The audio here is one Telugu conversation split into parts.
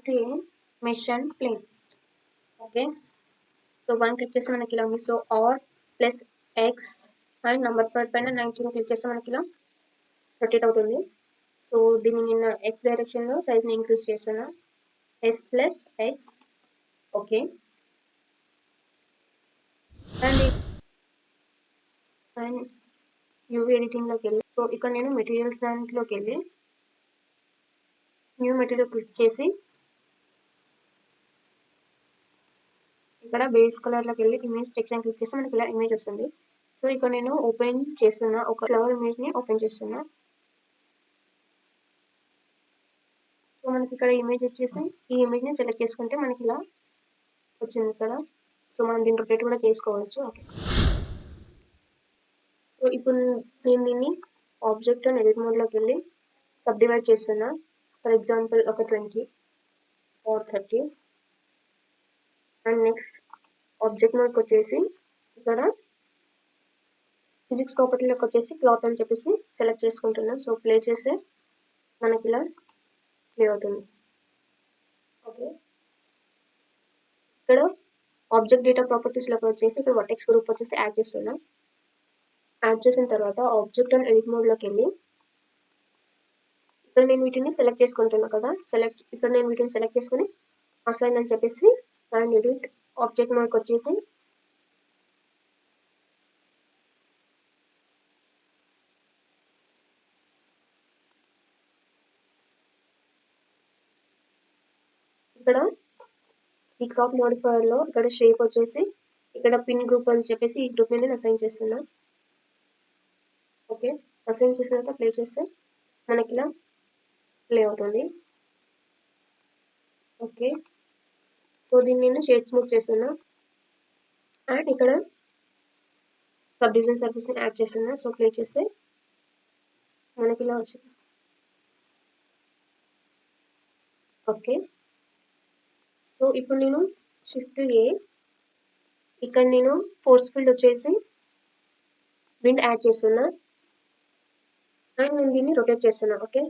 Shift A mesh and plane. Okay, so 1 click చేస్తే మనకి ఇలా ఉంది. So R plus X and number pad పైన 19 క్లిక్ చేస్తే మనకి ఇలా రొటేట్ అవుతుంది. సో దీన్ని నేను ఎక్స్ డైరెక్షన్లో సైజ్ని ఇంక్రీజ్ చేస్తున్నా, S plus X. Okay, and UV ఎడిటింగ్లోకి వెళ్ళి, సో ఇక్కడ నేను మెటీరియల్స్ దాంట్లోకి వెళ్ళి న్యూ మెటీరియల్ క్లిక్ చేసి ఇక్కడ బేస్ కలర్లోకి వెళ్ళి ఇమేజ్ టెక్స్ట్ అని క్లిక్ చేస్తే మనకి ఇలా ఇమేజ్ వస్తుంది. సో ఇక్కడ నేను ఓపెన్ చేస్తున్నా, ఒక ఫ్లవర్ ఇమేజ్ని ఓపెన్ చేస్తున్నా. సో మనకి ఇక్కడ ఇమేజ్ వచ్చేసి ఈ ఇమేజ్ని సెలెక్ట్ చేసుకుంటే మనకి ఇలా వచ్చింది కదా. సో మనం దీన్ని రొటేట్ కూడా చేసుకోవచ్చు. ఓకే, సో ఇప్పుడు నేను దీన్ని ఆబ్జెక్ట్ అండ్ ఎడిట్ మోడ్లోకి వెళ్ళి సబ్ డివైడ్ చేస్తున్నా. ఫర్ ఎగ్జాంపుల్ ఒక 20 or 30. అండ్ నెక్స్ట్ ఆబ్జెక్ట్ మోడ్కి వచ్చేసి ఇక్కడ ఫిజిక్స్ ప్రాపర్టీలోకి వచ్చేసి క్లాత్ అని చెప్పేసి సెలెక్ట్ చేసుకుంటున్నా. సో ప్లే చేస్తే మనకి ఇలా ప్లే అవుతుంది. ఓకే, ఇక్కడ ఆబ్జెక్ట్ డేటా ప్రాపర్టీస్లోకి వచ్చేసి ఇక్కడ వర్టెక్స్ గ్రూప్ వచ్చేసి యాడ్ చేస్తున్నా. యాడ్ చేసిన తర్వాత ఆబ్జెక్ట్ అండ్ ఎడిట్ మోడ్లోకి వెళ్ళి ఇక్కడ నేను వీటిని సెలెక్ట్ చేసుకుంటున్నా కదా. ఇక్కడ నేను వీటిని సెలెక్ట్ చేసుకుని అసైన్ అని చెప్పేసి అండ్ ఎడిట్ ఆబ్జెక్ట్ మోడ్కి వచ్చేసి ఇక్కడ ఈ క్లాత్ మోడిఫైయర్లో ఇక్కడ షేప్ వచ్చేసి ఇక్కడ పిన్ గ్రూప్ అని చెప్పేసి ఈ గ్రూప్ నేను అసైన్ చేస్తున్నా. ఓకే, అసైన్ చేసిన తర్వాత ప్లే చేస్తే మనకి ఇలా ప్లే అవుతుంది. ఓకే, సో దీన్ని నేను షేడ్ స్మూత్ చేస్తున్నా అండ్ ఇక్కడ సబ్ డివిజన్ సర్ఫేస్ని యాడ్ చేస్తున్నా. సో ప్లే చేస్తే మనకి ఇలా వచ్చింది. ఓకే, సో ఇప్పుడు నేను షిఫ్ట్ ఏ, ఇక్కడ నేను ఫోర్స్ ఫీల్డ్ వచ్చేసి విండ్ యాడ్ చేస్తున్నా అండ్ నేను దీన్ని రొటేట్ చేస్తున్నా. ఓకే,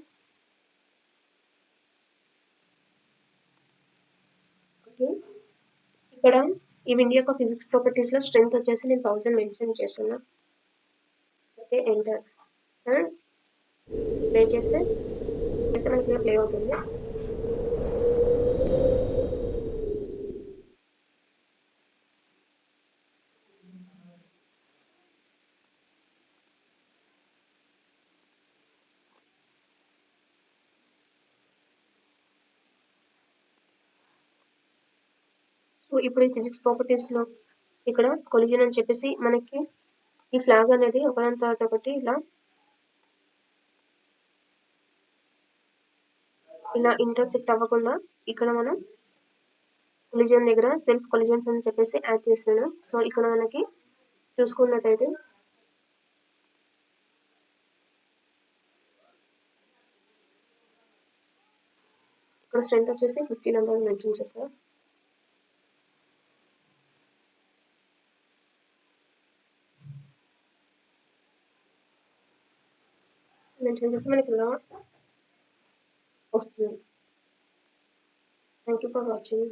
ఓకే, ఇక్కడ ఈ విండ్ యొక్క ఫిజిక్స్ ప్రాపర్టీస్లో స్ట్రెంగ్త్ వచ్చేసి నేను 1000 మెన్షన్ చేస్తున్నా. ఓకే, ఎంటర్ అండ్ ప్లే చేస్తే మనకి ఇలా ప్లే అవుతుంది. సో ఇప్పుడు ఈ ఫిజిక్స్ ప్రాపర్టీస్లో ఇక్కడ కొలిజన్ అని చెప్పేసి మనకి ఈ ఫ్లాగ్ అనేది ఒకదాని తర్వాత ఒకటి ఇలా ఇంటర్సెక్ట్ అవ్వకుండా ఇక్కడ మనం కొలిజన్ దగ్గర సెల్ఫ్ కొలిజన్స్ అని చెప్పేసి యాడ్ చేస్తున్నాం. సో ఇక్కడ మనకి చూసుకున్నట్టయితే ఇక్కడ స్ట్రెంత్ వచ్చేసి 50 నెంబర్ మెన్షన్ చేస్తాం. మెన్షన్ చేస్తే మనకి ఇలా వస్తుంది. Thank you for watching.